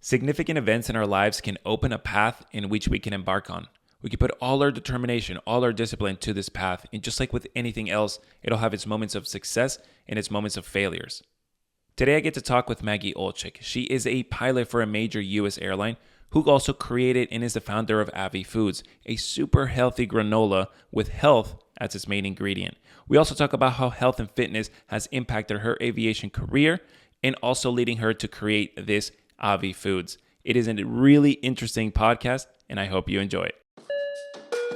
Significant events in our lives can open a path in which we can embark on. We can put all our determination, all our discipline to this path, and just like with anything else, it'll have its moments of success and its moments of failures. Today I get to talk with Maggie After. She is a pilot for a major US airline who also created and is the founder of Avi-Foods, a super healthy granola with health as its main ingredient. We also talk about how health and fitness has impacted her aviation career and also leading her to create this Avi-Foods. It is a really interesting podcast, and I hope you enjoy it.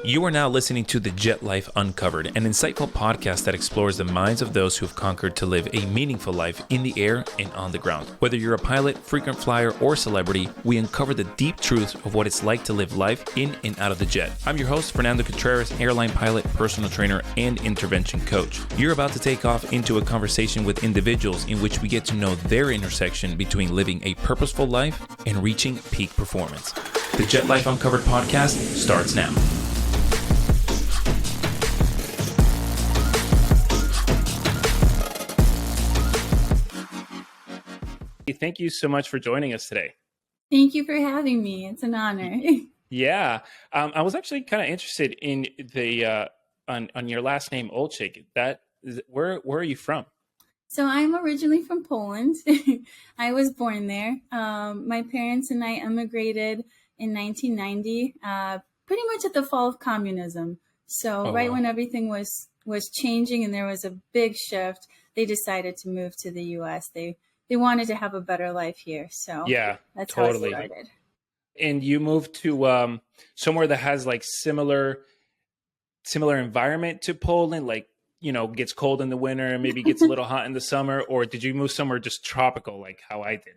You are now listening to the JetLife Uncovered, an insightful podcast that explores the minds of those who have conquered to live a meaningful life in the air and on the ground. Whether you're a pilot, frequent flyer, or celebrity, we uncover the deep truths of what it's like to live life in and out of the jet. I'm your host, Fernando Contreras, airline pilot, personal trainer, and intervention coach. You're about to take off into a conversation with individuals in which we get to know their intersection between living a purposeful life and reaching peak performance. The JetLife Uncovered podcast starts now. Thank you so much for joining us today. Thank you for having me. It's an honor. Yeah, I was actually kind of interested in the on your last name, Olczyk. Where are you from? So I'm originally from Poland. I was born there. My parents and I emigrated in 1990, pretty much at the fall of communism. So right when everything was changing and there was a big shift, they decided to move to the U.S. They wanted to have a better life here. So yeah, that's totally. how it started. And you moved to somewhere that has like similar environment to Poland, like, you know, gets cold in the winter and maybe gets a little hot in the summer, or did you move somewhere just tropical like how I did?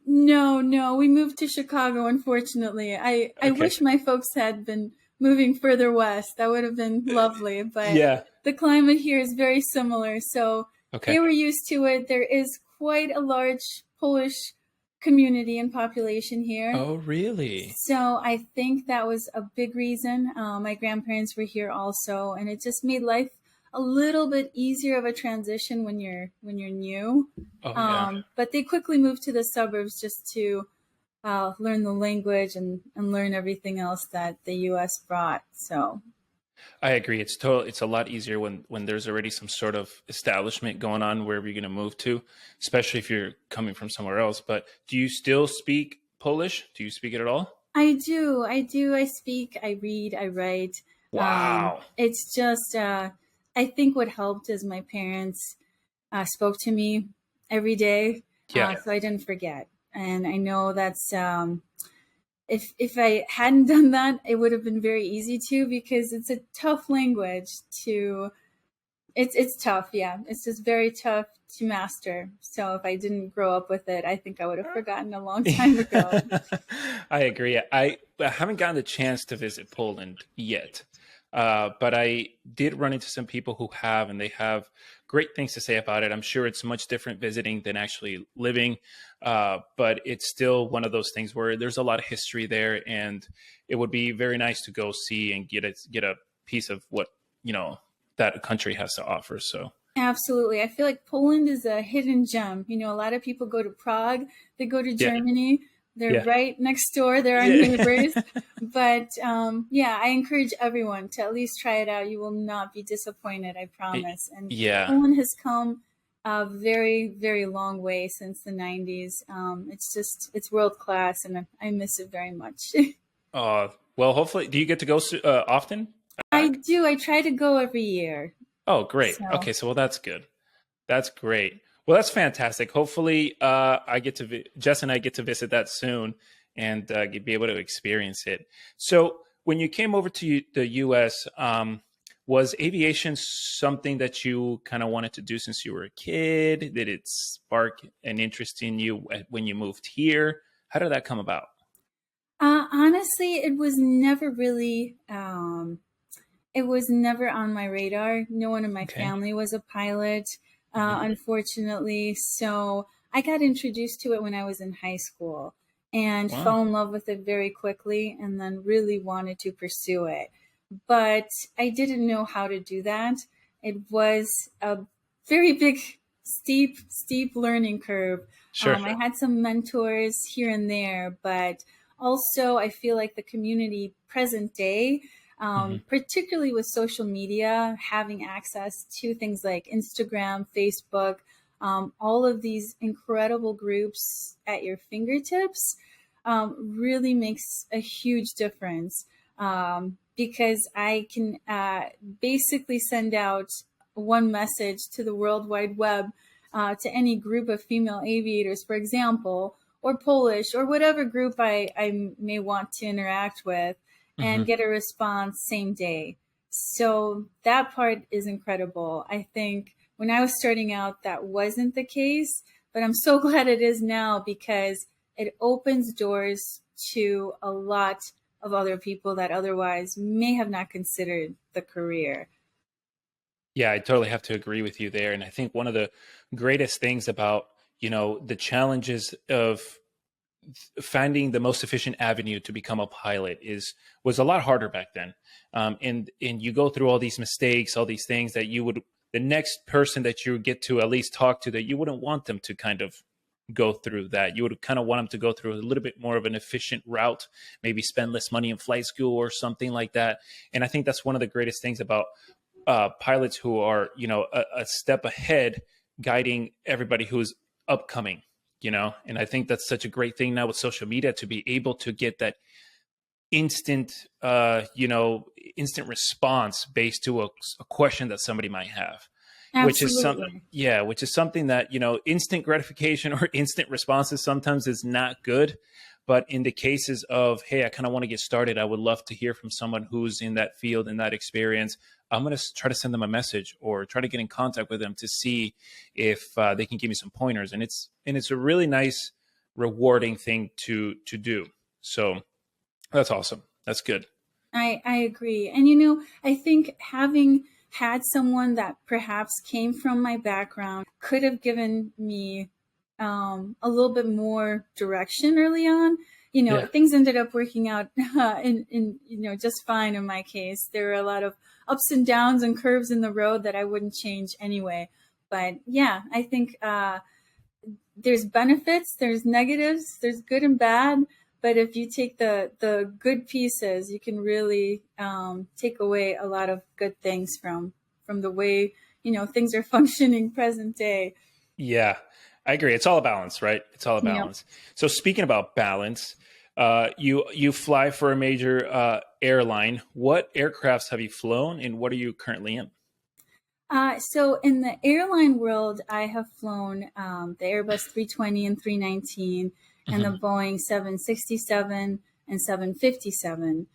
No, we moved to Chicago, unfortunately. I wish my folks had been moving further west. That would have been lovely, but the climate here is very similar. So they were used to it. There is quite a large Polish community and population here. Oh, really? So I think that was a big reason. My grandparents were here also, and it just made life a little bit easier of a transition when you're new. But they quickly moved to the suburbs just to learn the language and learn everything else that the U.S. brought. So I agree. It's a lot easier when there's already some sort of establishment going on wherever you're going to move to, especially if you're coming from somewhere else. But do you still speak Polish? Do you speak it at all? I do. I speak, I read, I write. Wow. It's just, I think what helped is my parents spoke to me every day. So I didn't forget. And I know that's, if I hadn't done that, it would have been very easy to, because it's a tough language it's tough. Yeah. It's just very tough to master. So if I didn't grow up with it, I think I would have forgotten a long time ago. I agree. I haven't gotten the chance to visit Poland yet. But I did run into some people who have, and they have great things to say about it. I'm sure it's much different visiting than actually living. But it's still one of those things where there's a lot of history there, and it would be very nice to go see and get a piece of what, you know, that country has to offer. So absolutely. I feel like Poland is a hidden gem. You know, a lot of people go to Prague, they go to Germany. They're right next door. They're our neighbors. But I encourage everyone to at least try it out. You will not be disappointed, I promise. And Poland has come a very, very long way since the 90s. It's world class, and I miss it very much. Well, hopefully, do you get to go often? I do. I try to go every year. Oh, great. Okay, so that's good. That's great. Well, that's fantastic. Hopefully, Jess and I get to visit that soon and be able to experience it. So when you came over to the U.S., was aviation something that you kind of wanted to do since you were a kid? Did it spark an interest in you when you moved here? How did that come about? Honestly, it was never really, it was never on my radar. No one in my family was a pilot. Unfortunately. So I got introduced to it when I was in high school and fell in love with it very quickly, and then really wanted to pursue it. But I didn't know how to do that. It was a very big, steep learning curve. Sure. I had some mentors here and there, but also I feel like the community present day, Hmm. particularly with social media, having access to things like Instagram, Facebook, all of these incredible groups at your fingertips, really makes a huge difference. Because I can basically send out one message to the World Wide Web, to any group of female aviators, for example, or Polish, or whatever group I may want to interact with, and Hmm. get a response same day. So that part is incredible. I think when I was starting out, that wasn't the case, but I'm so glad it is now, because it opens doors to a lot of other people that otherwise may have not considered the career. Yeah, I totally have to agree with you there. And I think one of the greatest things about, the challenges of finding the most efficient avenue to become a pilot was a lot harder back then. And you go through all these mistakes, all these things that the next person that you get to at least talk to, that you wouldn't want them to kind of go through that. You would kind of want them to go through a little bit more of an efficient route, maybe spend less money in flight school or something like that. And I think that's one of the greatest things about pilots who are, a step ahead, guiding everybody who's upcoming, and I think that's such a great thing now with social media, to be able to get that instant, instant response based to a question that somebody might have, Absolutely. which is something that, instant gratification or instant responses sometimes is not good. But in the cases of, hey, I kind of want to get started, I would love to hear from someone who's in that field and that experience. I'm going to try to send them a message or try to get in contact with them to see if they can give me some pointers. And it's a really nice, rewarding thing to do. So that's awesome. That's good. I agree. And, I think having had someone that perhaps came from my background could have given me a little bit more direction early on. Yeah. Things ended up working out just fine in my case. There were a lot of ups and downs and curves in the road that I wouldn't change anyway. But yeah, I think there's benefits, there's negatives, there's good and bad. But if you take the good pieces, you can really take away a lot of good things from the way things are functioning present day. Yeah, I agree. It's all a balance, right? It's all a Yep. balance. So speaking about balance, you fly for a major airline. What aircrafts have you flown, and what are you currently in? So in the airline world, I have flown the Airbus 320 and 319, and the Hmm. Boeing 767 and 757.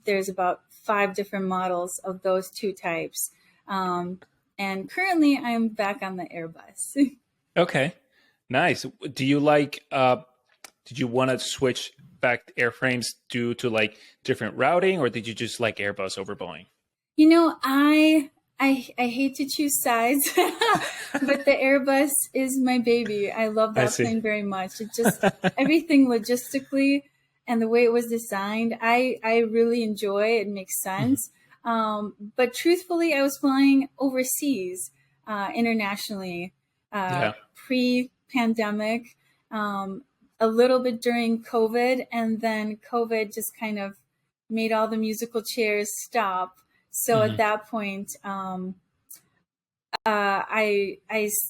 There's about 5 different models of those two types. Um, and currently, I'm back on the Airbus. Okay, nice. Do you like? Did you want to switch back to airframes due to like different routing, or did you just like Airbus over Boeing? I hate to choose sides, but the Airbus is my baby. I love I that see. plane very much. It just everything logistically and the way it was designed, I really enjoy. It makes Mhm. sense. But truthfully, I was flying overseas, internationally, Yeah. pre-pandemic, a little bit during COVID, and then COVID just kind of made all the musical chairs stop. So at Hmm. that point, I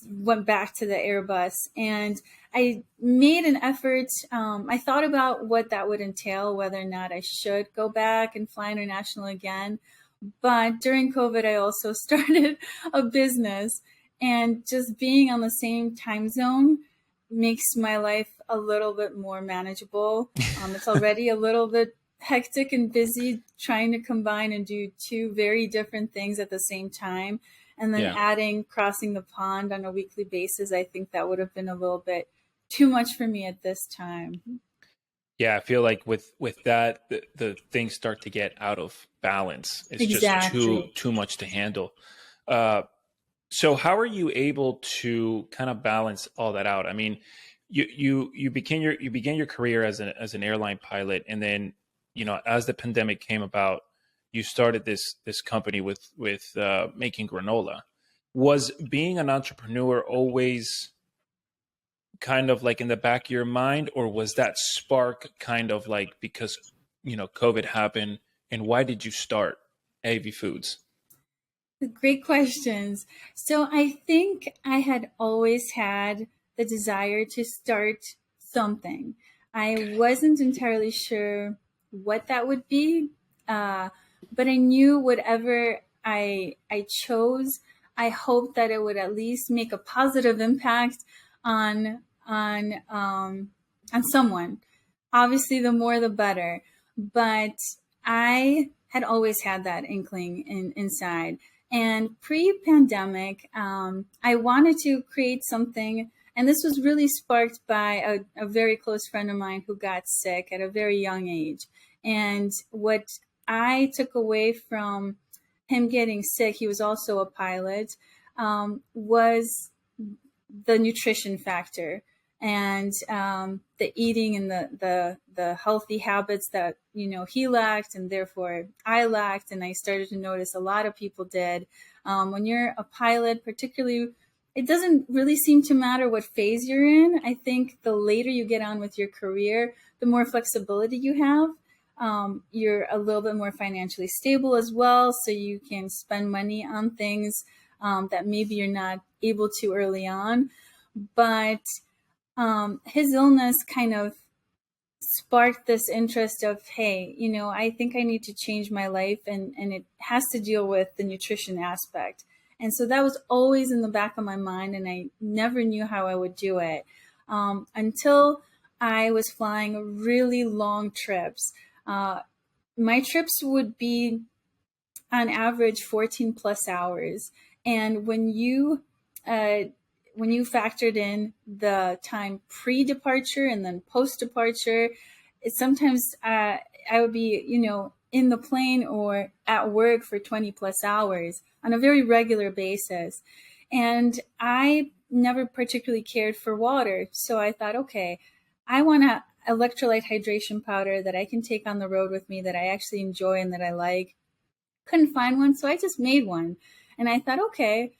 went back to the Airbus, and I made an effort. I thought about what that would entail, whether or not I should go back and fly international again. But during COVID, I also started a business, and just being on the same time zone makes my life a little bit more manageable. It's already a little bit hectic and busy trying to combine and do two very different things at the same time. And then Yeah. adding crossing the pond on a weekly basis, I think that would have been a little bit too much for me at this time. Yeah, I feel like with that, the things start to get out of balance. It's just Exactly. too much to handle. Uh, so how are you able to kind of balance all that out? I mean, you began your career as an airline pilot, and then as the pandemic came about, you started this company with making granola. Was being an entrepreneur always kind of like in the back of your mind, or was that spark kind of like because, COVID happened? And why did you start Avi-Foods? Great questions. So I think I had always had the desire to start something. I wasn't entirely sure what that would be, uh, but I knew whatever I chose, I hoped that it would at least make a positive impact on on someone. Obviously, the more the better. But I had always had that inkling inside. And pre-pandemic, I wanted to create something, and this was really sparked by a very close friend of mine who got sick at a very young age. And what I took away from him getting sick, he was also a pilot, was the nutrition factor and the eating and the healthy habits that he lacked and therefore I lacked, and I started to notice a lot of people did. When you're a pilot, particularly, it doesn't really seem to matter what phase you're in. I think the later you get on with your career, the more flexibility you have. You're a little bit more financially stable as well, so you can spend money on things that maybe you're not able to early on. But his illness kind of sparked this interest of, hey, I think I need to change my life, and it has to deal with the nutrition aspect. And so that was always in the back of my mind, and I never knew how I would do it until I was flying really long trips. My trips would be on average 14 plus hours. And when you factored in the time pre-departure and then post-departure, sometimes I would be, in the plane or at work for 20 plus hours on a very regular basis. And I never particularly cared for water. So I thought, okay, I want a electrolyte hydration powder that I can take on the road with me, that I actually enjoy and that I like. Couldn't find one, so I just made one. And I thought, okay,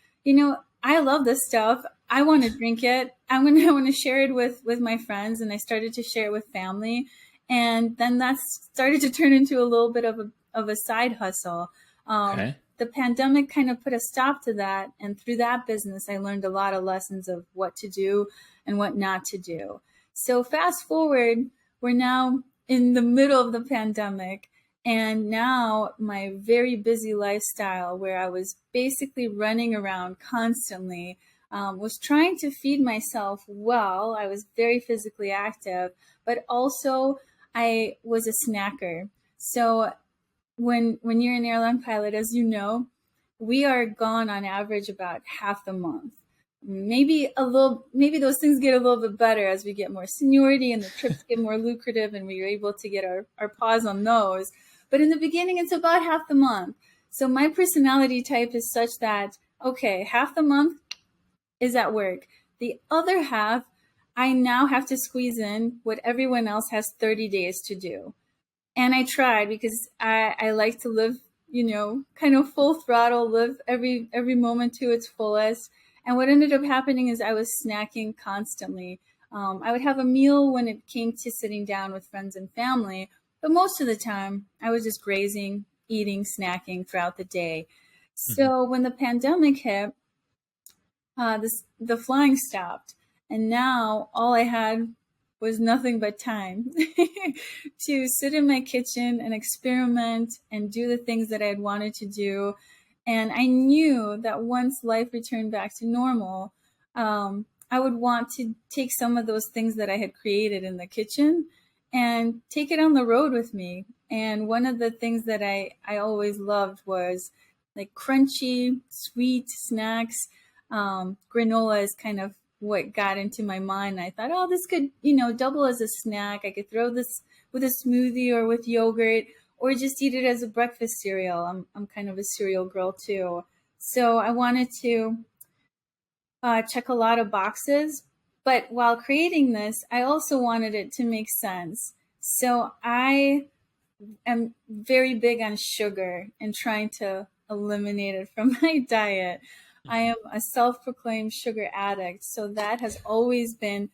I love this stuff. I want to drink it. I want to share it with my friends. And I started to share it with family. And then that started to turn into a little bit of a side hustle. Okay. The pandemic kind of put a stop to that. And through that business, I learned a lot of lessons of what to do and what not to do. So fast forward, we're now in the middle of the pandemic. And now my very busy lifestyle, where I was basically running around constantly, was trying to feed myself well. I was very physically active, but also I was a snacker. So when you're an airline pilot, as you know, we are gone on average about half the month. Maybe those things get a little bit better as we get more seniority and the trips get more lucrative and we're able to get our paws on those. But in the beginning, it's about half the month. So my personality type is such that, okay, half the month is at work. The other half, I now have to squeeze in what everyone else has 30 days to do. And I tried because I like to live, kind of full throttle, live every moment to its fullest. And what ended up happening is I was snacking constantly. I would have a meal when it came to sitting down with friends and family, but most of the time I was just grazing, eating, snacking throughout the day. So when the pandemic hit, the flying stopped. And now all I had was nothing but time to sit in my kitchen and experiment and do the things that I had wanted to do. And I knew that once life returned back to normal, I would want to take some of those things that I had created in the kitchen and take it on the road with me. And one of the things that I always loved was like crunchy, sweet snacks. Granola is kind of what got into my mind. I thought, oh, this could, double as a snack. I could throw this with a smoothie or with yogurt, or just eat it as a breakfast cereal. I'm kind of a cereal girl too. So I wanted to check a lot of boxes. But while creating this, I also wanted it to make sense. So I am very big on sugar and trying to eliminate it from my diet. I am a self-proclaimed sugar addict. So that has always been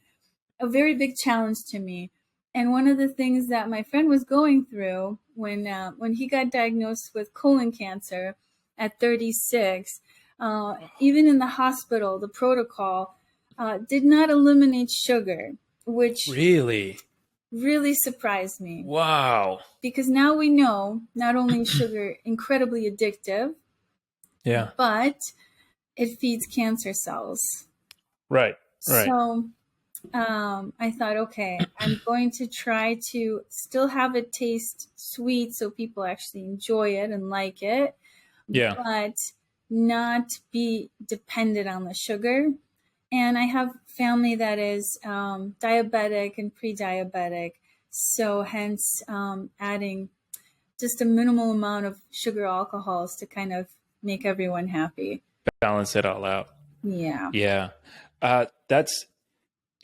a very big challenge to me. And one of the things that my friend was going through when he got diagnosed with colon cancer at 36, even in the hospital, the protocol did not eliminate sugar, which Really? really surprised me Wow. because now we know not only is sugar incredibly addictive, Yeah. but it feeds cancer cells. Right. Right. So I thought, okay, I'm going to try to still have it taste sweet so people actually enjoy it and like it, Yeah. but not be dependent on the sugar. And I have family that is diabetic and pre-diabetic, so hence adding just a minimal amount of sugar alcohols to kind of make everyone happy. Balance it all out. Yeah. Yeah. That's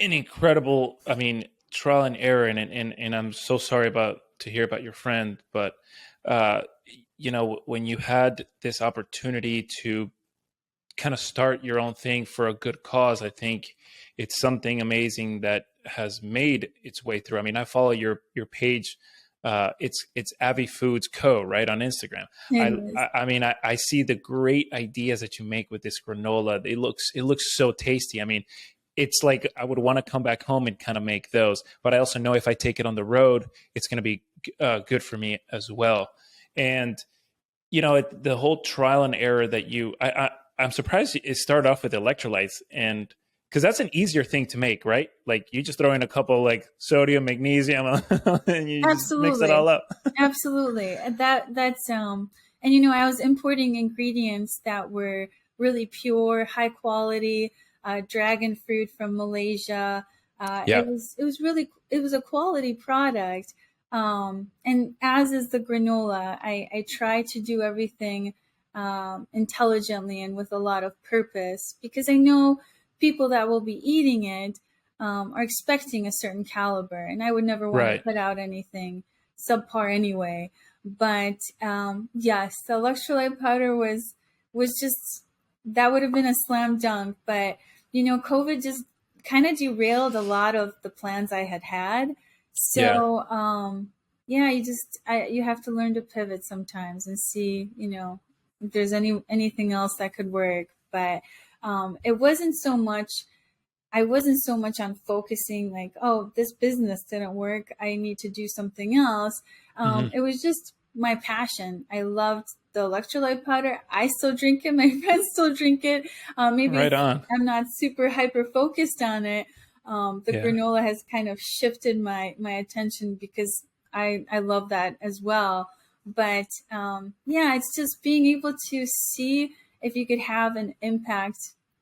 an incredible, I mean, trial and error. And I'm so sorry to hear about your friend, but, uh, when you had this opportunity to kind of start your own thing for a good cause, I think it's something amazing that has made its way through. I mean, I follow your page. It's Avi-Foods Co. right on Instagram. It I is. I, I mean I see the great ideas that you make with this granola. It looks so tasty. I mean, it's like I would want to come back home and kind of make those. But I also know if I take it on the road, it's going to be good for me as well. And the whole trial and error that I'm surprised it started off with electrolytes, and because that's an easier thing to make, right? Like you just throw in a couple like sodium, magnesium, and you just mix it Absolutely. all up. Absolutely. That's and I was importing ingredients that were really pure, high quality, dragon fruit from Malaysia. Yeah, It was a quality product. And as is the granola, I try to do everything intelligently and with a lot of purpose because I know people that will be eating it are expecting a certain caliber, and I would never want to right. put out anything subpar anyway. But yes, the electrolyte powder was just that would have been a slam dunk. But COVID just kind of derailed a lot of the plans I had had. Yeah. So yeah, you have to learn to pivot sometimes and see if there's anything else that could work. But it wasn't so much I wasn't so much on focusing like, oh, this business didn't work. I need to do something else. Hmm. It was just my passion. I loved the electrolyte powder. I still drink it. My friends still drink it. Right on. I'm not super hyper focused on it. The Yeah. granola has kind of shifted my attention because I love that as well. But yeah, it's just being able to see if you could have an impact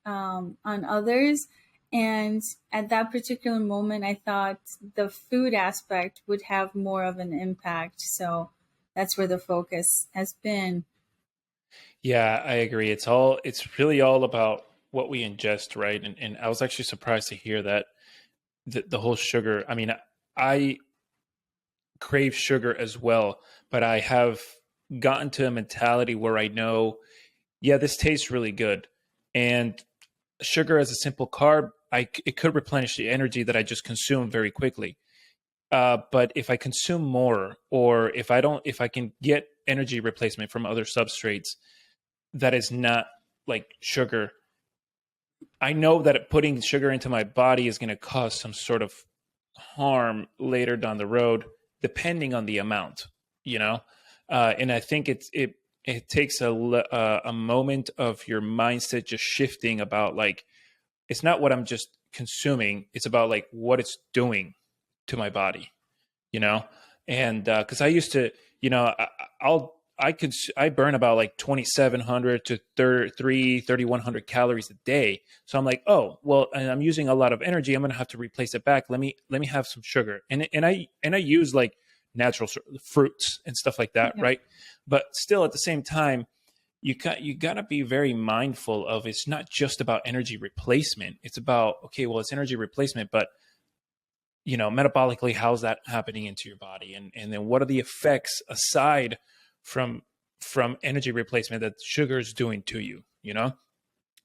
on others. And at that particular moment, I thought the food aspect would have more of an impact. So that's where the focus has been. Yeah, I agree. It's really all about what we ingest, right? And I was actually surprised to hear that the whole sugar. I mean, I crave sugar as well, but I have gotten to a mentality where I know, yeah, this tastes really good. And sugar as a simple carb, it could replenish the energy that I just consume very quickly. But if I consume more, or if I can get energy replacement from other substrates that is not like sugar, I know that putting sugar into my body is going to cause some sort of harm later down the road, depending on the amount, you know? And I think it takes a moment of your mindset just shifting about like, it's not what I'm just consuming. It's about like what it's doing to my body, you know? And because I used to, I burn about like 2,700 to 3,100 calories a day. So I'm like, oh well, and I'm using a lot of energy. I'm gonna have to replace it back. Let me have some sugar, and I use like natural fruits and stuff like that, Yeah. right? But still, at the same time, you gotta be very mindful of it's not just about energy replacement. It's about, okay, well, it's energy replacement, but metabolically, how's that happening into your body, and then what are the effects aside from energy replacement that sugar is doing to you, you know?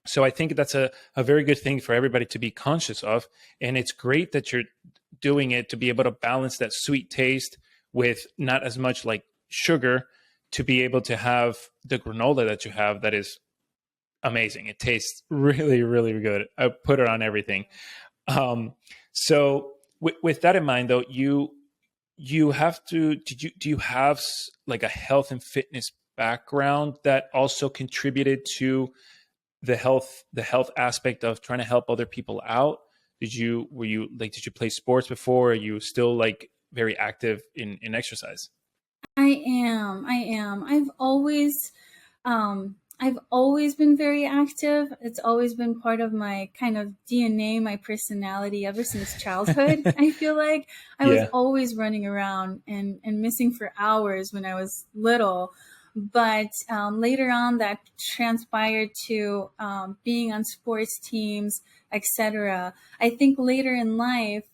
So I think that's a very good thing for everybody to be conscious of. And it's great that you're doing it to be able to balance that sweet taste with not as much like sugar, to be able to have the granola that you have that is amazing. It tastes really, really good. I put it on everything. Um, so with that in mind, though, you have to, do you have like a health and fitness background that also contributed to the health aspect of trying to help other people out? Did you play sports before? Are you still like very active in exercise? I am. I've always been very active. It's always been part of my kind of DNA, my personality ever since childhood. I feel like I was Yeah. always running around and missing for hours when I was little. But later on, that transpired to being on sports teams, etc. I think later in life,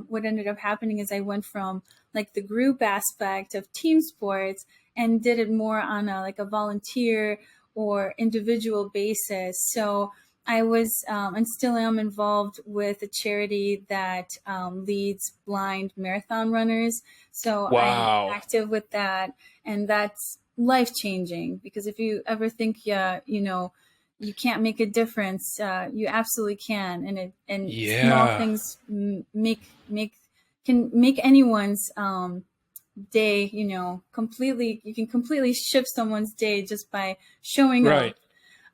what ended up happening is I went from like the group aspect of team sports and did it more on a volunteer or individual basis. So I was and still am involved with a charity that leads blind marathon runners. So I'm Wow. active with that, and that's life changing, because if you ever think you can't make a difference, you absolutely can, and small Yeah. things make can make anyone's day, completely. You can completely shift someone's day just by showing up. Right.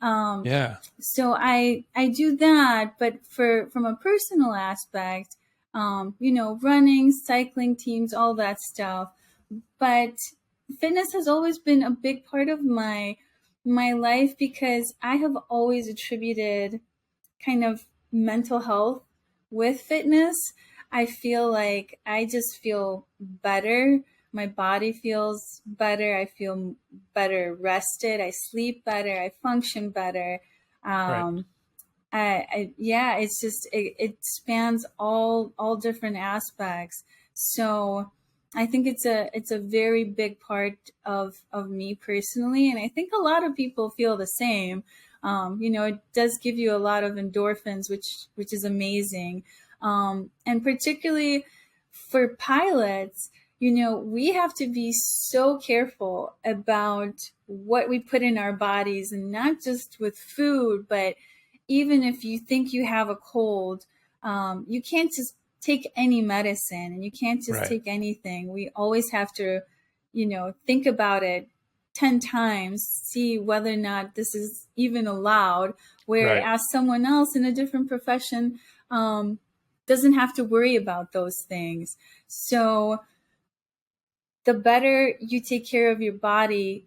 Um, Yeah. so I do that, but from a personal aspect, running, cycling teams, all that stuff. But fitness has always been a big part of my life, because I have always attributed kind of mental health with fitness. I feel like I just feel better. My body feels better. I feel better rested. I sleep better. I function better. Right. Um, yeah, it's just it spans all different aspects. So I think it's a very big part of me personally, and I think a lot of people feel the same. It does give you a lot of endorphins, which is amazing, and particularly for pilots. We have to be so careful about what we put in our bodies, and not just with food, but even if you think you have a cold, you can't just take any medicine, and you can't just Right. take anything. We always have to, think about it 10 times, see whether or not this is even allowed. Right. Whereas someone else in a different profession doesn't have to worry about those things. So the better you take care of your body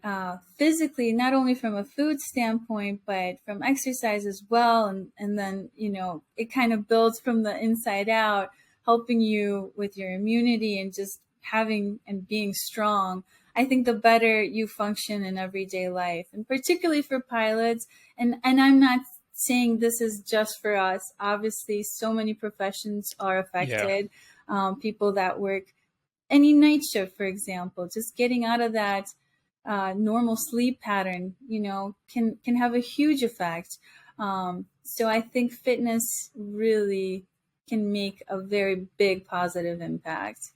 physically, not only from a food standpoint, but from exercise as well. And then, it kind of builds from the inside out, helping you with your immunity and just having and being strong. I think the better you function in everyday life, and particularly for pilots. And I'm not saying this is just for us. Obviously, so many professions are Yeah. affected. People that work any night shift, for example, just getting out of that normal sleep pattern, can have a huge effect. So I think fitness really can make a very big positive impact.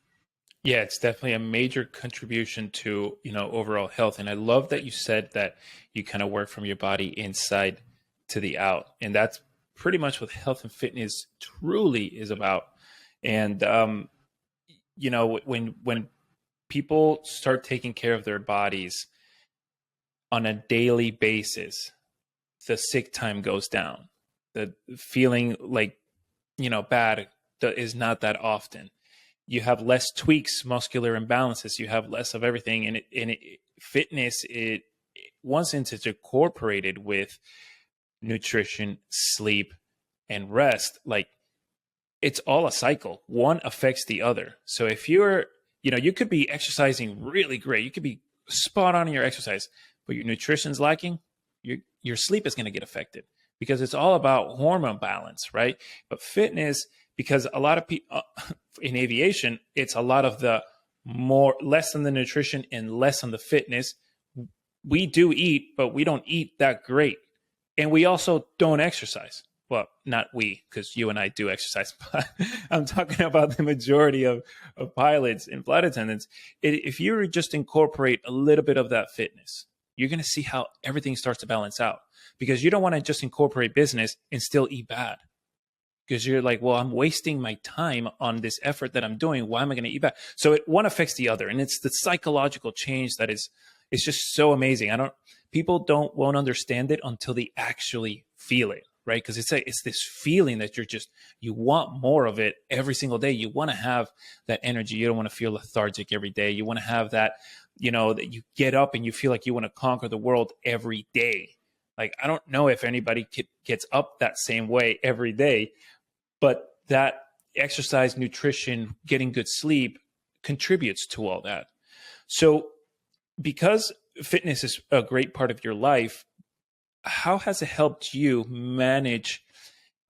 Yeah, it's definitely a major contribution to, overall health. And I love that you said that you kind of work from your body inside to the out. And that's pretty much what health and fitness truly is about. And when people start taking care of their bodies on a daily basis, the sick time goes down. The feeling like, bad is not that often. You have less tweaks, muscular imbalances. You have less of everything, fitness, once it's incorporated with nutrition, sleep, and rest, like it's all a cycle. One affects the other. So if you could be exercising really great, you could be spot on in your exercise, but your nutrition's lacking, your sleep is going to get affected, because it's all about hormone balance, right? But fitness, because a lot of people in aviation, it's a lot of the less on the nutrition and less on the fitness. We do eat, but we don't eat that great. And we also don't exercise. Well, not we, because you and I do exercise, but I'm talking about the majority of pilots and flight attendants. If you just incorporate a little bit of that fitness, you're going to see how everything starts to balance out, because you don't want to just incorporate business and still eat bad. Because you're like, well, I'm wasting my time on this effort that I'm doing. Why am I going to eat bad? So one affects the other. And it's the psychological change that it's just so amazing. People won't understand it until they actually feel it, right? Because it's this feeling that you want more of it every single day. You want to have that energy. You don't want to feel lethargic every day. You want to have that, that you get up and you feel like you want to conquer the world every day. Like, I don't know if anybody gets up that same way every day, but that exercise, nutrition, getting good sleep contributes to all that. So because fitness is a great part of your life, how has it helped you manage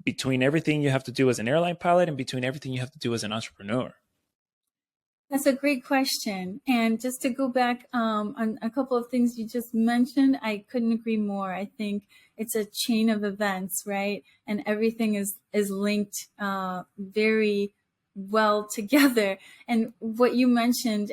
between everything you have to do as an airline pilot and between everything you have to do as an entrepreneur? That's a great question. And just to go back on a couple of things you just mentioned, I couldn't agree more. I think it's a chain of events, right? And everything is linked very well together. And what you mentioned,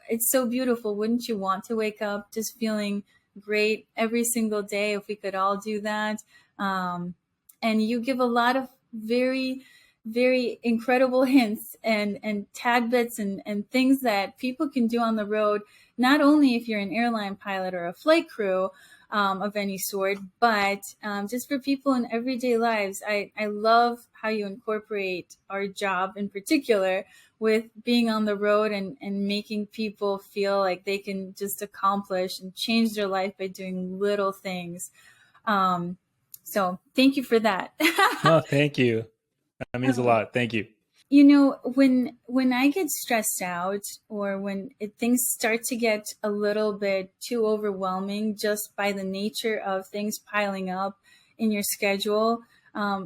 it's so beautiful. Wouldn't you want to wake up just feeling great every single day if we could all do that? And you give a lot of very incredible hints and tadbits and things that people can do on the road, not only if you're an airline pilot or a flight crew of any sort, but just for people in everyday lives. I love how you incorporate our job in particular with being on the road and making people feel like they can just accomplish and change their life by doing little things. So thank you for that. No, thank you. That means a lot. Thank you. When I get stressed out, or when things start to get a little bit too overwhelming just by the nature of things piling up in your schedule,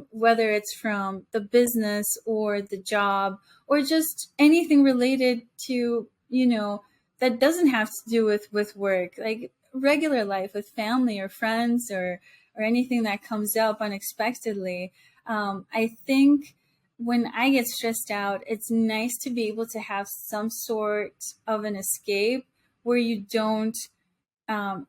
whether it's from the business or the job or just anything related to, that doesn't have to do with work, like regular life with family or friends or anything that comes up unexpectedly. I think when I get stressed out, it's nice to be able to have some sort of an escape where you don't,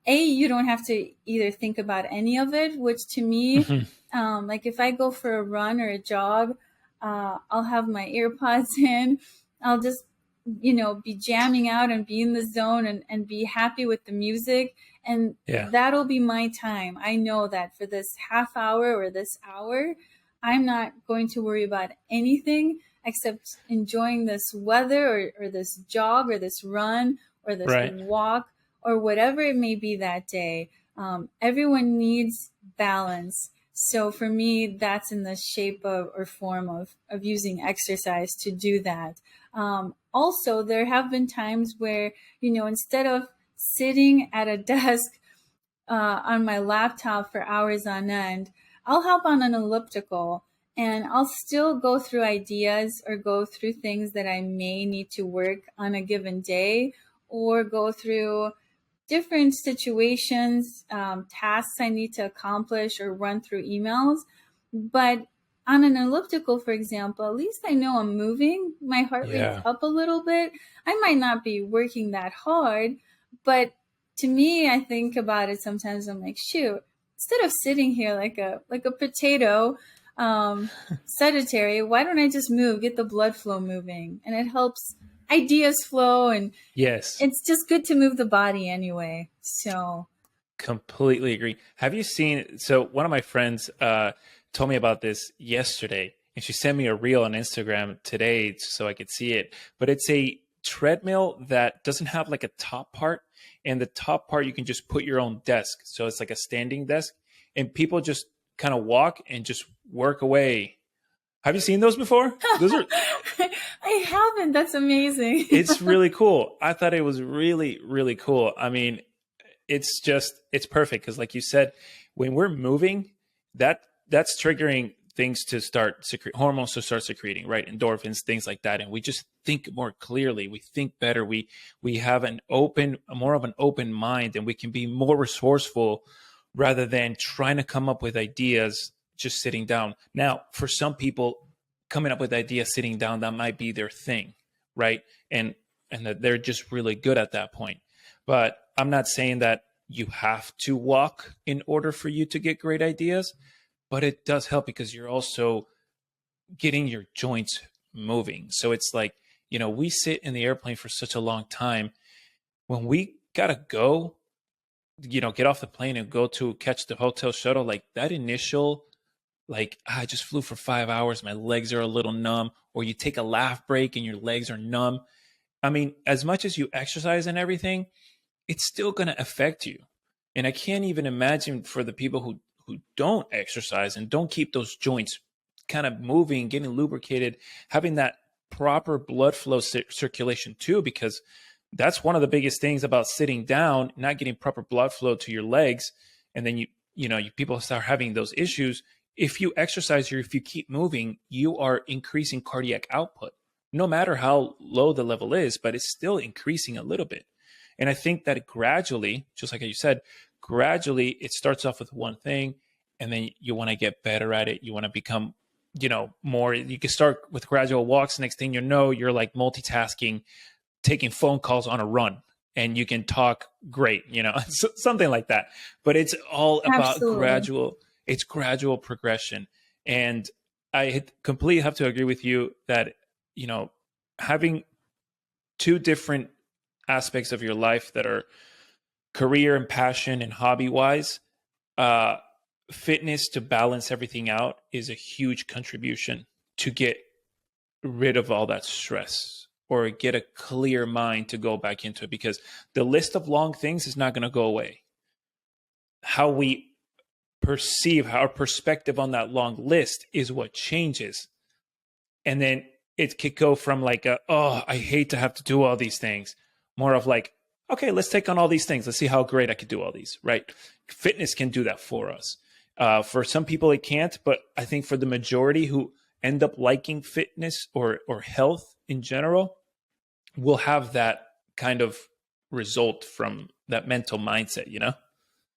you don't have to either think about any of it, which to me, like if I go for a run or a jog, I'll have my earpods in. I'll just, be jamming out and be in the zone and be happy with the music. And that'll be my time. I know that for this half hour or this hour, I'm not going to worry about anything except enjoying this weather or this jog or this run or this walk or whatever it may be that day. Everyone needs balance. So for me, that's in the shape of or form of using exercise to do that. Also, there have been times where, instead of sitting at a desk on my laptop for hours on end, I'll hop on an elliptical and I'll still go through ideas or go through things that I may need to work on a given day, or go through different situations, tasks I need to accomplish or run through emails. But on an elliptical, for example, at least I know I'm moving. My heart rate's up a little bit. I might not be working that hard, but to me, I think about it sometimes. I'm like, shoot, instead of sitting here like a potato, sedentary, why don't I just move, get the blood flow moving? And it helps ideas flow, and it's just good to move the body anyway. So completely agree. Have you seen, so one of my friends told me about this yesterday, and she sent me a reel on Instagram today so I could see it, but it's a treadmill that doesn't have like a top part, and the top part you can just put your own desk, so it's like a standing desk, and people just kind of walk and just work away. Have you seen those before? Those are I haven't. That's amazing. It's really cool. I thought it was really, really cool. I mean, it's perfect because, like you said, when we're moving, that's triggering things to start hormones to start secreting, right? Endorphins, things like that. And we just think more clearly. We think better. We have more of an open mind, and we can be more resourceful rather than trying to come up with ideas just sitting down. Now, for some people, coming up with ideas sitting down, that might be their thing, right? And that they're just really good at that point. But I'm not saying that you have to walk in order for you to get great ideas, but it does help because you're also getting your joints moving. So it's like, we sit in the airplane for such a long time. When we gotta go, get off the plane and go to catch the hotel shuttle, like that initial, like, I just flew for 5 hours, my legs are a little numb, or you take a laugh break and your legs are numb. I mean, as much as you exercise and everything, it's still going to affect you. And I can't even imagine for the people who don't exercise and don't keep those joints kind of moving, getting lubricated, having that proper blood flow circulation too, because that's one of the biggest things about sitting down, not getting proper blood flow to your legs. And then people start having those issues. If you exercise or if you keep moving, you are increasing cardiac output, no matter how low the level is, but it's still increasing a little bit. And I think that gradually, just like you said, gradually it starts off with one thing, and then you want to get better at it. You want to become, more. You can start with gradual walks. Next thing you know, you're like multitasking, taking phone calls on a run, and you can talk great, something like that. But it's all about Absolutely. gradual progression. And I completely have to agree with you that, having two different aspects of your life that are career and passion and hobby wise, fitness to balance everything out is a huge contribution to get rid of all that stress or get a clear mind to go back into it, because the list of long things is not going to go away. How we perceive, our perspective on that long list is what changes. And then it could go from like, oh, I hate to have to do all these things, more of like, okay, let's take on all these things. Let's see how great I could do all these, right? Fitness can do that for us. For some people, it can't, but I think for the majority who end up liking fitness or health in general, will have that kind of result from that mental mindset.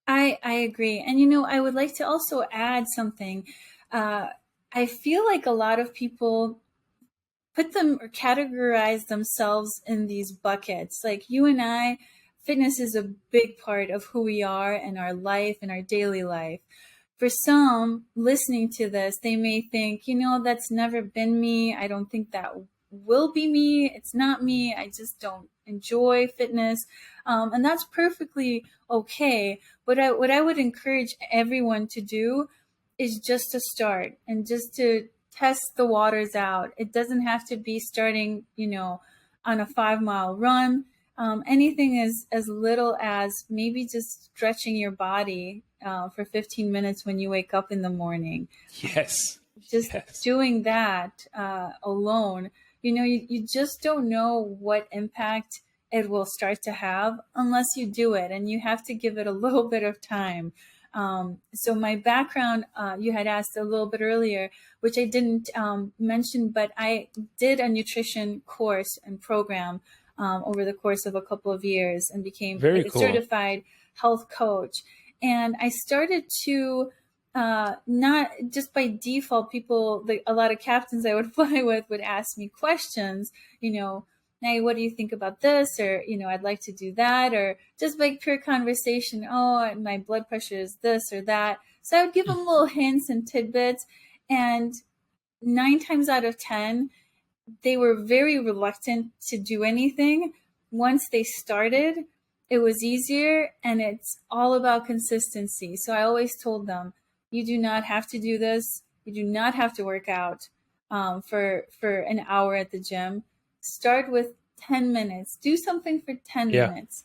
I agree. And I would like to also add something. I feel like a lot of people put them or categorize themselves in these buckets. Like you and I, fitness is a big part of who we are in our life, in our daily life. For some listening to this, they may think, that's never been me. I don't think that will be me. It's not me. I just don't enjoy fitness. And that's perfectly okay. But what I would encourage everyone to do is just to start and just to test the waters out. It doesn't have to be starting, on a 5-mile run. Anything as little as maybe just stretching your body for 15 minutes when you wake up in the morning. Yes. Just Yes. doing that alone, you just don't know what impact it will start to have unless you do it, and you have to give it a little bit of time. So my background, you had asked a little bit earlier, which I didn't mention, but I did a nutrition course and program over the course of a couple of years and became Very like a cool. certified health coach. And I started to not just by default, a lot of captains I would fly with would ask me questions, hey, what do you think about this? Or, I'd like to do that. Or just like pure conversation. Oh, my blood pressure is this or that. So I would give them little hints and tidbits. And 9 times out of 10, they were very reluctant to do anything. Once they started, it was easier, and it's all about consistency. So I always told them, you do not have to do this. You do not have to work out for an hour at the gym. Start with 10 minutes. Do something for 10 Yeah. minutes.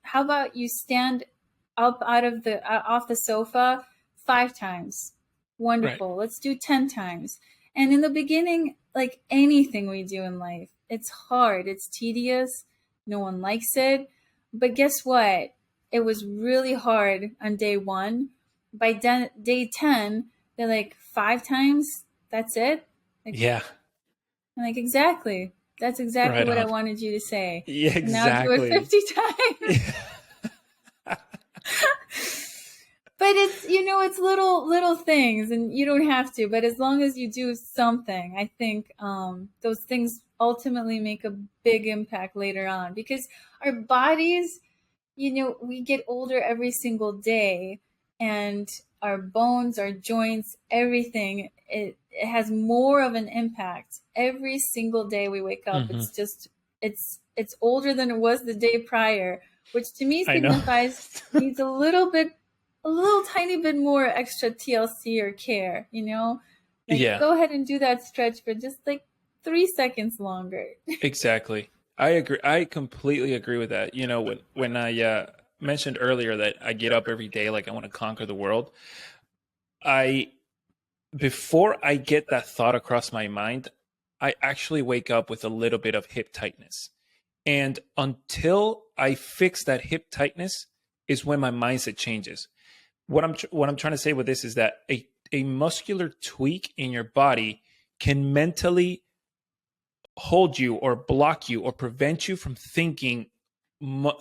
How about you stand up off the sofa 5 times? Right. Wonderful. Let's do 10 times. And in the beginning, like anything we do in life, it's hard, it's tedious, no one likes it. But guess what? It was really hard on day one. By day 10, they're like, 5 times? That's it? Like, Yeah. I'm like, exactly. That's exactly Right what I on. wanted you to say. Yeah, And now do it exactly. 50 times. it's, it's little things, and you don't have to, but as long as you do something, I think those things ultimately make a big impact later on, because our bodies, we get older every single day, and our bones, our joints, everything, it has more of an impact every single day we wake up. Mm-hmm. It's just, it's older than it was the day prior, which to me I know. signifies needs a little tiny bit more extra TLC or care, like Yeah, go ahead and do that stretch for just like 3 seconds longer. exactly. I agree. I completely agree with that. When I mentioned earlier that I get up every day like I want to conquer the world, I before I get that thought across my mind, I actually wake up with a little bit of hip tightness. And until I fix that hip tightness is when my mindset changes. What I'm trying to say with this is that a muscular tweak in your body can mentally hold you or block you or prevent you from thinking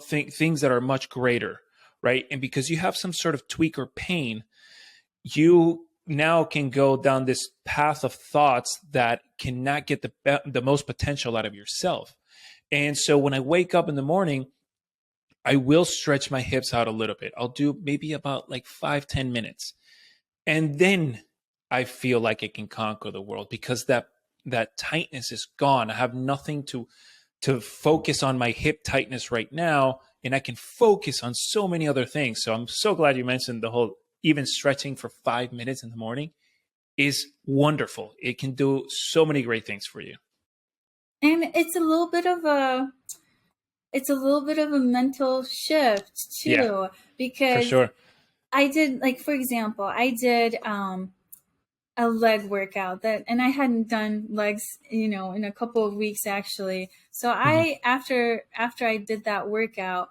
things that are much greater, right? And because you have some sort of tweak or pain, you now can go down this path of thoughts that cannot get the most potential out of yourself. And so when I wake up in the morning, I will stretch my hips out a little bit. I'll do maybe about like 5-10 minutes. And then I feel like I can conquer the world because that tightness is gone. I have nothing to focus on my hip tightness right now, and I can focus on so many other things. So I'm so glad you mentioned the whole even stretching for 5 minutes in the morning is wonderful. It can do so many great things for you. And it's a little bit of a mental shift Yeah, too, for because sure. I did, like, for example, I did a leg workout, and I hadn't done legs, in a couple of weeks actually. So Hmm. after I did that workout,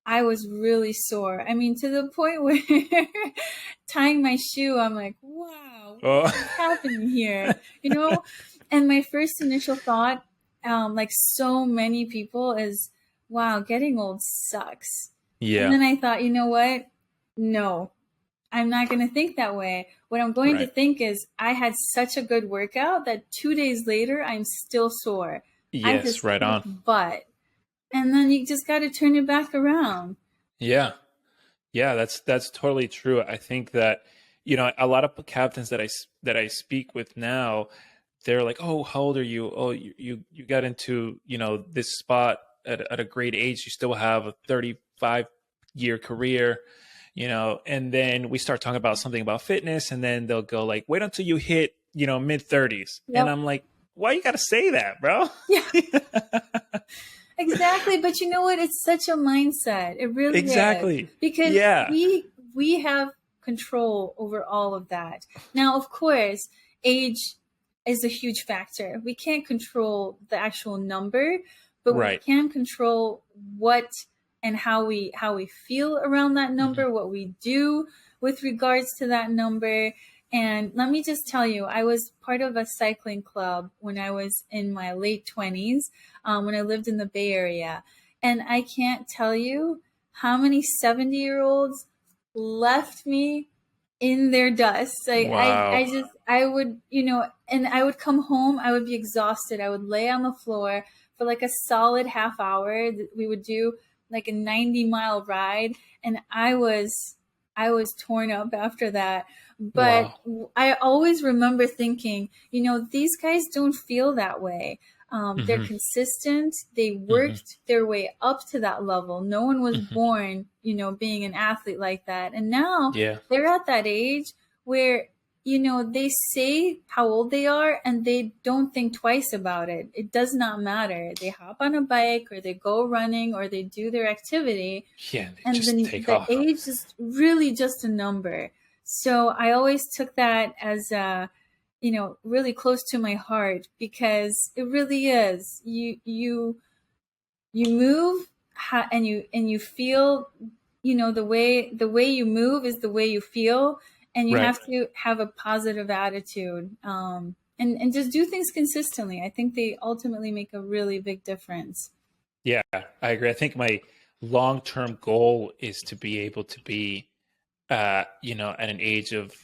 I was really sore. I mean, to the point where tying my shoe, I'm like, wow, Oh, what is happening here? You know? And my first initial thought, like so many people, is, wow, getting old sucks. And yeah, then I thought, you know what? No, I'm not going to think that way. What I'm going to right. think is, I had such a good workout that 2 days later, I'm still sore. I Yes, just right on. kicked butt. And then you just got to turn it back around. Yeah. Yeah, that's totally true. I think that a lot of captains that I speak with now, they're like, "Oh, how old are you? Oh, you got into this spot at a great age. You still have a 35-year career, And then we start talking about something about fitness, and then they'll go like, "Wait until you hit mid-30s," and Yep. I'm like, "Why you got to say that, bro?" Yeah, exactly. But you know what? It's such a mindset. It really is. Exactly. Because Yeah. we have control over all of that. Now, of course, age is a huge factor. We can't control the actual number, but we Right. can control what and how we feel around that Hmm. number, what we do with regards to that number. And let me just tell you, I was part of a cycling club when I was in my late 20s, when I lived in the Bay Area. And I can't tell you how many 70-year-olds left me in their dust. I Wow. just, I would, and I would come home, I would be exhausted. I would lay on the floor for like a solid half hour. We would do like a 90-mile ride. And I was torn up after that. But Wow. I always remember thinking, these guys don't feel that way. They're Hmm. consistent. They Hmm. worked their way up to that level. No one was Hmm. born, being an athlete like that. And now Yeah. they're at that age where, they say how old they are and they don't think twice about it. It does not matter. They hop on a bike, or they go running, or they do their activity, Yeah, they and just then take the off. age is really just a number. So I always took that as really close to my heart, because it really is. You move, and you feel, the way you move is the way you feel, and you Right. have to have a positive attitude, and just do things consistently. I think they ultimately make a really big difference. Yeah, I agree. I think my long-term goal is to be able to be at an age of,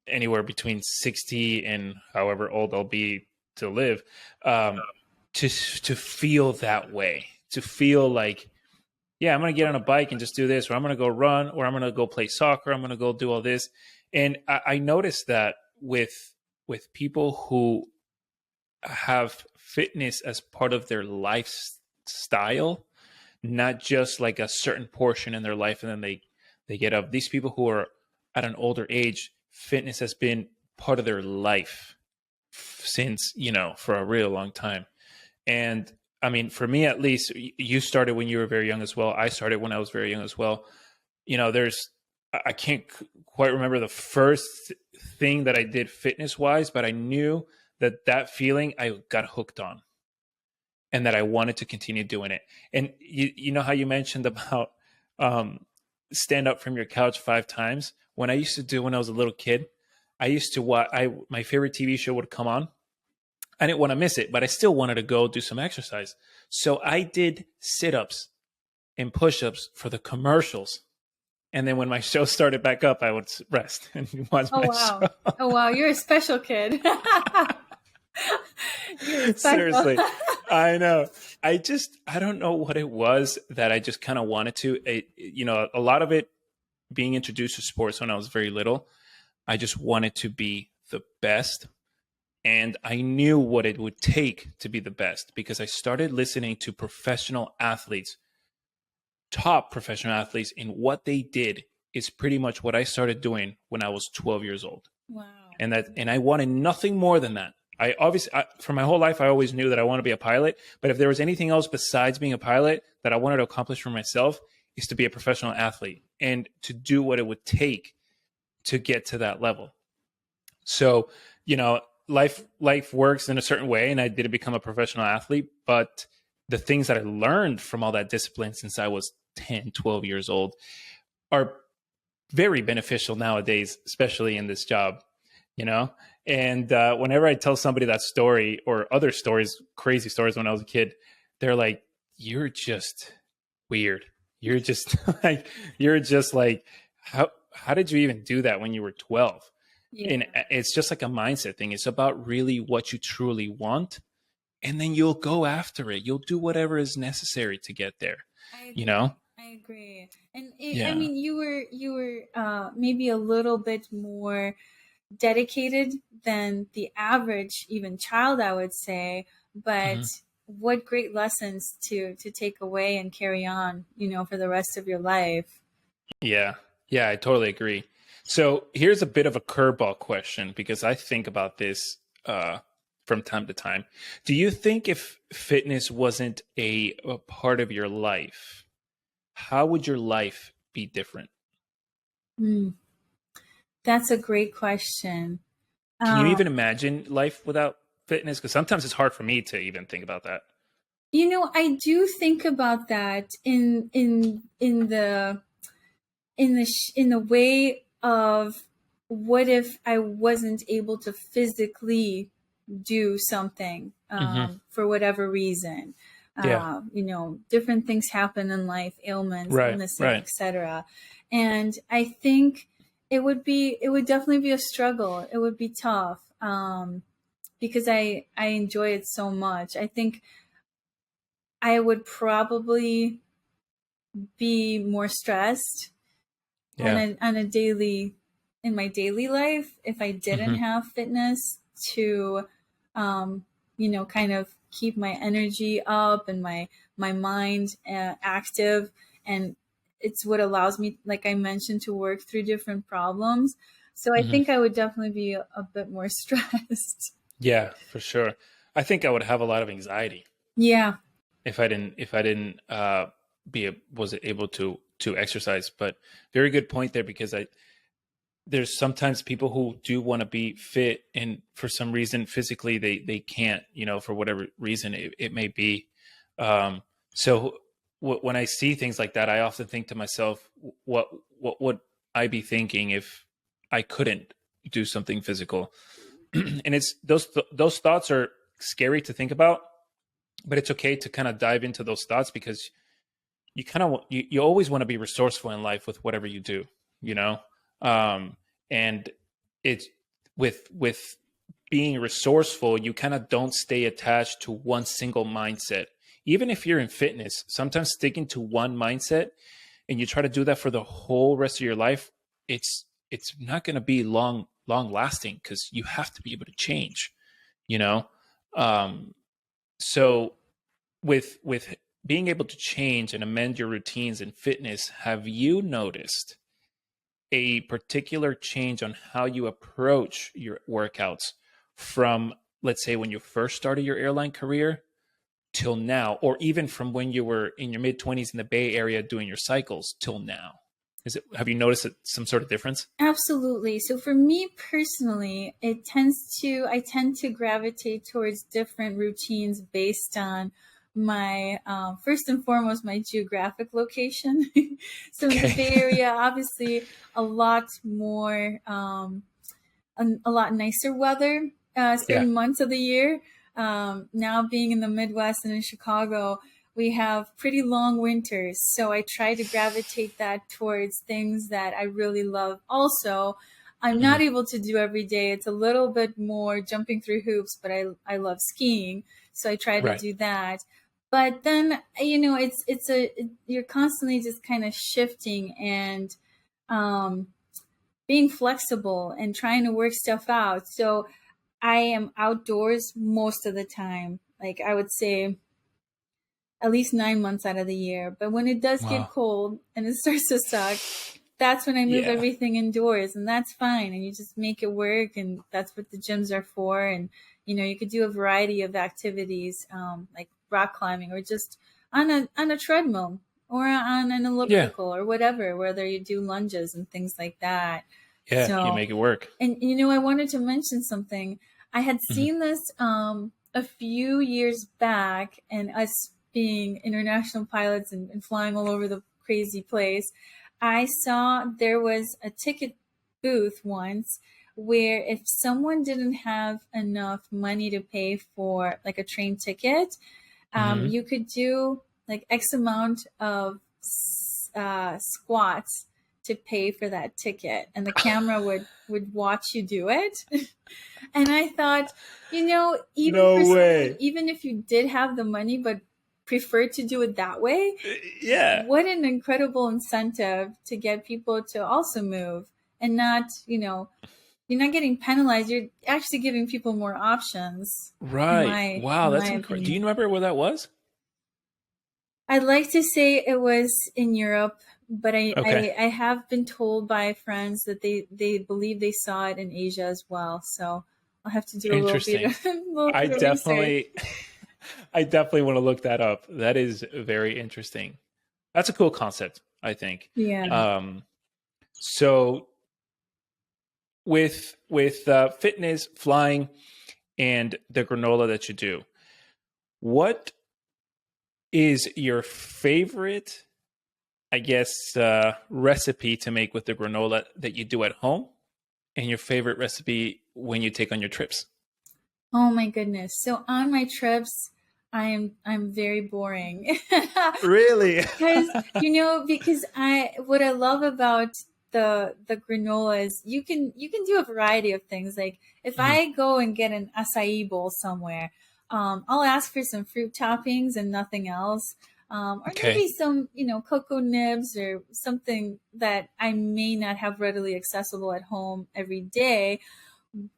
anywhere between 60 and however old I'll be to live, to feel that way, to feel like, yeah, I'm going to get on a bike and just do this, or I'm going to go run, or I'm going to go play soccer. I'm going to go do all this. And I noticed that with people who have fitness as part of their lifestyle, not just like a certain portion in their life and then they get up. These people who are at an older age, fitness has been part of their life since, for a real long time. And I mean, for me, at least, you started when you were very young as well. I started when I was very young as well. I can't quite remember the first thing that I did fitness wise, but I knew that feeling I got hooked on and that I wanted to continue doing it. And you know how you mentioned about stand up from your couch 5 times? When I used to do when I was a little kid, I used to watch, my favorite TV show would come on. I didn't want to miss it, but I still wanted to go do some exercise. So I did sit-ups and push-ups for the commercials. And then when my show started back up, I would rest and watch my show. Oh, wow. You're a special kid. Seriously. I know. I don't know what it was that I just kind of wanted to. A lot of it being introduced to sports when I was very little, I just wanted to be the best. And I knew what it would take to be the best because I started listening to professional athletes, top professional athletes, and what they did is pretty much what I started doing when I was 12 years old. Wow. And I wanted nothing more than that. For my whole life, I always knew that I want to be a pilot. But if there was anything else besides being a pilot that I wanted to accomplish for myself, is to be a professional athlete and to do what it would take to get to that level. So, life works in a certain way, and I didn't become a professional athlete, but the things that I learned from all that discipline since I was 10, 12 years old are very beneficial nowadays, especially in this job, And whenever I tell somebody that story or other stories, crazy stories when I was a kid, they're like, you're just weird. You're just like, how did you even do that when you were 12? Yeah. And it's just like a mindset thing. It's about really what you truly want. And then you'll go after it. You'll do whatever is necessary to get there. I agree. And I mean, you were maybe a little bit more dedicated than the average even child, I would say. But what great lessons to take away and carry on, for the rest of your life. Yeah, I totally agree. So here's a bit of a curveball question because I think about this from time to time. Do you think if fitness wasn't a part of your life, how would your life be different? That's a great question. Can you even imagine life without fitness? Because sometimes it's hard for me to even think about that. I do think about that in the way of what if I wasn't able to physically do something for whatever reason. Different things happen in life, ailments, illnesses, etc. And I think it would definitely be a struggle. It would be tough because I enjoy it so much. I think I would probably be more stressed in my daily life if I didn't have fitness to kind of keep my energy up and my mind active. And it's what allows me, like I mentioned, to work through different problems. So I think I would definitely be a bit more stressed. Yeah, for sure. I think I would have a lot of anxiety. Yeah. If I didn't was able to exercise. But very good point there, because there's sometimes people who do want to be fit, and for some reason physically they can't, for whatever reason it may be. So when I see things like that, I often think to myself, what would I be thinking if I couldn't do something physical? And it's those thoughts are scary to think about, but it's okay to kind of dive into those thoughts, because you always want to be resourceful in life with whatever you do. you know? And it's with being resourceful, you kind of don't stay attached to one single mindset. Even if you're in fitness, sometimes sticking to one mindset and you try to do that for the whole rest of your life, it's not going to be long lasting, because you have to be able to change, you know? Um, so with being able to change and amend your routines in fitness, have you noticed a particular change on how you approach your workouts from, let's say, when you first started your airline career till now, or even from when you were in your mid 20s in the Bay Area doing your cycles till now? Have you noticed some sort of difference? Absolutely. So for me personally, I tend to gravitate towards different routines based on my, first and foremost, my geographic location. So in the Bay Area, obviously a lot more, a lot nicer weather, Yeah. certain months of the year. Now being in the Midwest and in Chicago, we have pretty long winters. So I try to gravitate that towards things that I really love. Also, I'm not able to do every day. It's a little bit more jumping through hoops, but I love skiing. So I try to Right. do that. But then, you're constantly just kind of shifting and, um, being flexible and trying to work stuff out. So I am outdoors most of the time. Like I would say at least 9 months out of the year. But when it does get Wow. cold and it starts to suck, that's when I move Yeah. everything indoors, and that's fine. And you just make it work, and that's what the gyms are for. And you could do a variety of activities, like rock climbing, or just on a treadmill, or on an Yeah. elliptical, or whatever. Whether you do lunges and things like that. Yeah. You So, make it work. and I wanted to mention something. I had seen this a few years back, and us being international pilots and flying all over the crazy place, I saw there was a ticket booth once where if someone didn't have enough money to pay for like a train ticket, Hmm. you could do like X amount of squats to pay for that ticket, and the camera would watch you do it. And I thought, even for No someone, way. even if you did have the money but prefer to do it that way, Yeah. what an incredible incentive to get people to also move, and not, you're not getting penalized. You're actually giving people more options, Right. Wow, in that's my incredible. Do you opinion. remember where that was? I'd like to say it was in Europe, but Okay. I have been told by friends that they believe they saw it in Asia as well. So I'll have to do a little bit Interesting. of, a little I bit of research. definitely I definitely want to look that up. That is very interesting. That's a cool concept, I think. Yeah. Um, so with fitness, flying, and the granola that you do, what is your favorite, I guess, recipe to make with the granola that you do at home, and your favorite recipe when you take on your trips? Oh my goodness. So on my trips, I'm very boring. Really? Because because I what I love about the granola is you can do a variety of things. Like if Mhm. I go and get an acai bowl somewhere, I'll ask for some fruit toppings and nothing else. Or Okay. maybe some, cocoa nibs or something that I may not have readily accessible at home every day,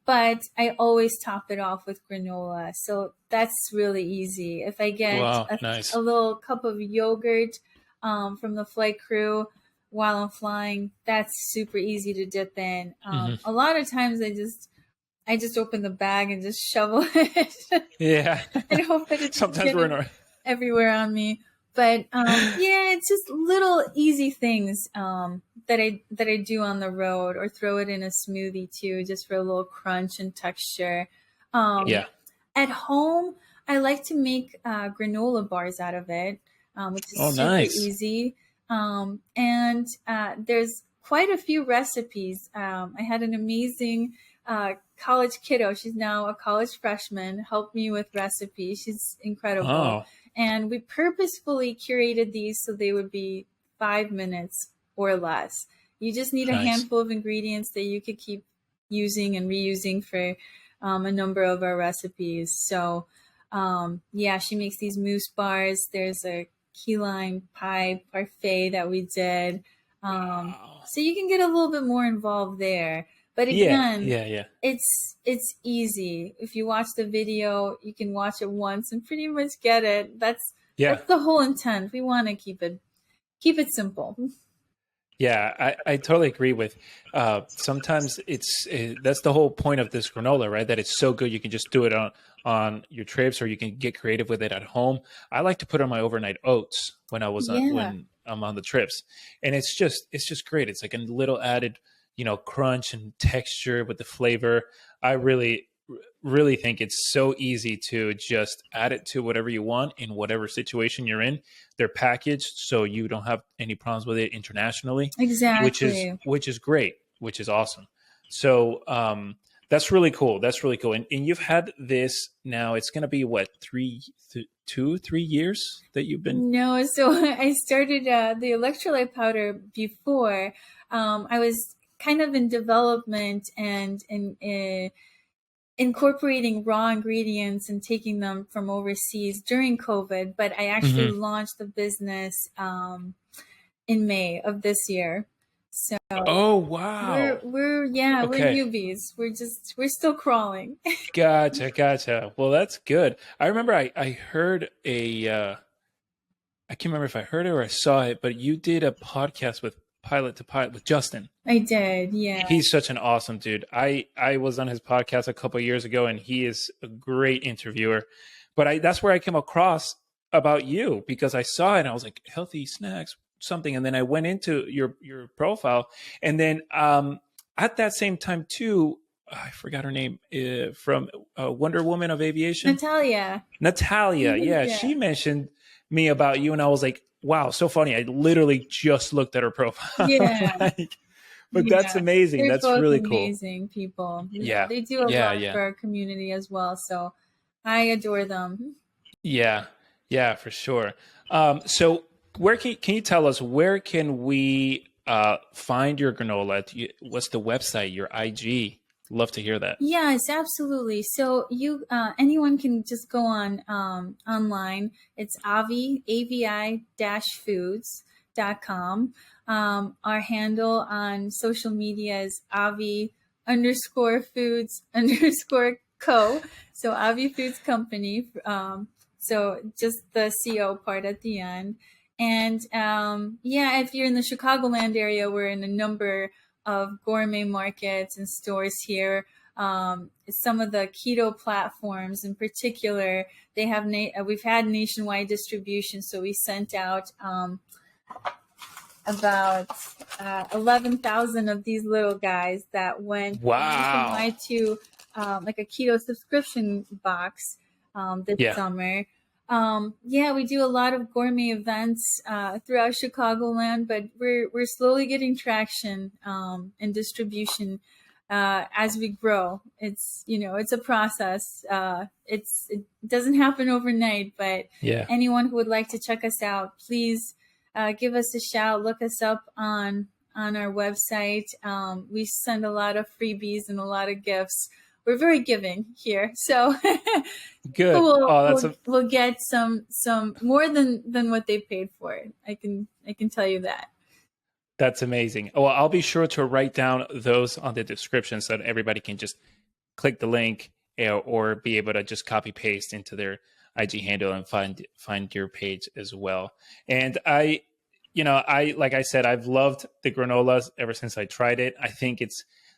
but I always top it off with granola. So that's really easy. If I get Wow. a Nice. little cup of yogurt from the flight crew while I'm flying, that's super easy to dip in. Hmm. A lot of times I just open the bag and just shovel it Yeah. and hope that it doesn't Sometimes get we're in our. everywhere on me. But yeah, it's just little easy things that I do on the road, or throw it in a smoothie too, just for a little crunch and texture. Um, Yeah. at home, I like to make granola bars out of it, which Oh, is super nice. easy. And there's quite a few recipes. I had an amazing college kiddo. She's now a college freshman. Helped me with recipes. She's incredible. Oh, And we purposefully curated these so they would be 5 minutes or less. You just need a Nice. handful of ingredients that you could keep using and reusing for a number of our recipes. So yeah, she makes these mousse bars. There's a key lime pie parfait that we did. Wow. So you can get a little bit more involved there. But Yeah, again, yeah, yeah. it's easy. If you watch the video, you can watch it once and pretty much get it. That's Yeah. the whole intent. We want to keep it simple. Yeah, I totally agree with. Sometimes that's the whole point of this granola, right? That it's so good you can just do it on your trips, or you can get creative with it at home. I like to put on my overnight oats when Yeah. when I'm on the trips, and it's just great. It's like a little added, crunch and texture with the flavor. I really think it's so easy to just add it to whatever you want in whatever situation you're in. They're packaged so you don't have any problems with it internationally, Exactly. which is great, which is awesome. So that's really cool. That's really cool. And you've had this now. It's going to be what, 2-3 years that you've been. No, so I started the electrolyte powder before. I was kind of in development and in incorporating raw ingredients and taking them from overseas during COVID, but I actually Mhm. launched the business in May of this year. So Oh wow. we're Okay. newbies. We're still crawling. Gotcha. Well, that's good. I remember I heard I can't remember if I heard it or I saw it, but you did a podcast with Pilot to Pilot with Justin. I did, yeah. He's such an awesome dude. I was on his podcast a couple of years ago, and he is a great interviewer. But that's where I came across about you, because I saw it and I was like, healthy snacks, something, and then I went into your profile, and then at that same time too, I forgot her name, from Wonder Woman of Aviation, Natalia. Yeah, Yeah. she mentioned me about you, and I was like, wow, so funny. I literally just looked at her profile. Yeah. Like, but Yeah. that's amazing. They're That's both really cool. amazing people. Yeah. They do a Yeah. lot Yeah. for our community as well. So I adore them. Yeah. Yeah, for sure. So where can you tell us, where can we find your granola? What's the website, your IG? Love to hear that. Yes, absolutely. So you anyone can just go on online. It's avi-foods.com. Our handle on social media is avi_foods_co. So Avi-Foods Company. So just the CO part at the end. And yeah, if you're in the Chicagoland area, we're in a number of gourmet markets and stores here. Some of the keto platforms in particular, they have we've had nationwide distribution. So we sent out about 11,000 of these little guys that went nationwide to like a keto subscription box this summer. Yeah, we do a lot of gourmet events throughout Chicagoland, but we're slowly getting traction and distribution as we grow. It's it's a process. It doesn't happen overnight, but anyone who would like to check us out, please give us a shout. Look us up on our website. We send a lot of freebies and a lot of gifts. We're very giving here, so good. We'll get some more than what they paid for it. I can tell you that. That's amazing. Well, I'll be sure to write down those on the description so that everybody can just click the link or be able to just copy paste into their IG handle and find your page as well. And I like I said, I've loved the granolas ever since I tried it. I think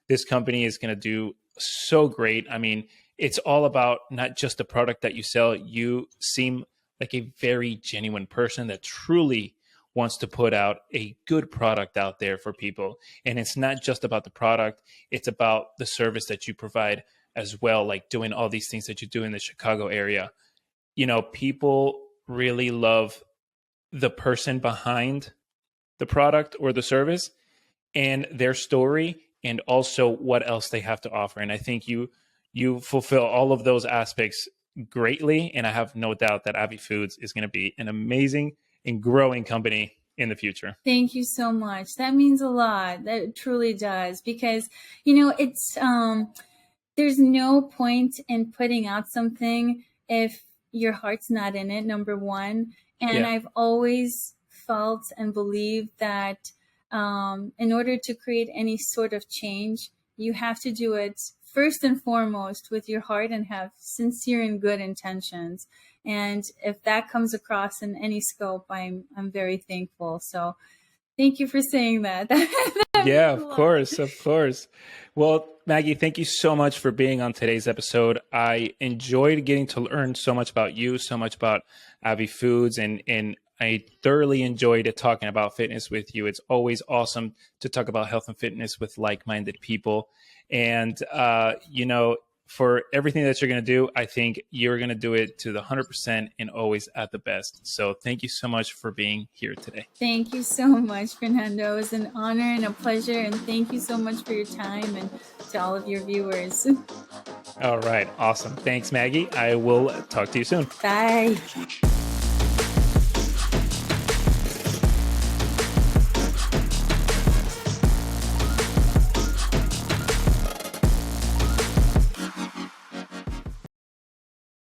this company is going to do so great. I mean, it's all about not just the product that you sell. You seem like a very genuine person that truly wants to put out a good product out there for people. And it's not just about the product. It's about the service that you provide as well, like doing all these things that you do in the Chicago area. People really love the person behind the product or the service and their story, and also what else they have to offer. And I think you fulfill all of those aspects greatly. And I have no doubt that Avi-Foods is going to be an amazing and growing company in the future. Thank you so much. That means a lot. That truly does, because, it's, there's no point in putting out something if your heart's not in it, number one. And I've always felt and believed that in order to create any sort of change, you have to do it first and foremost with your heart and have sincere and good intentions. And if that comes across in any scope, I'm very thankful. So thank you for saying that. Yeah, of course. Well, Maggie, thank you so much for being on today's episode. I enjoyed getting to learn so much about you, so much about Avi-Foods, and I thoroughly enjoyed talking about fitness with you. It's always awesome to talk about health and fitness with like-minded people. And, for everything that you're going to do, I think you're going to do it to the 100% and always at the best. So thank you so much for being here today. Thank you so much, Fernando. It was an honor and a pleasure. And thank you so much for your time, and to all of your viewers. All right. Awesome. Thanks, Maggie. I will talk to you soon. Bye.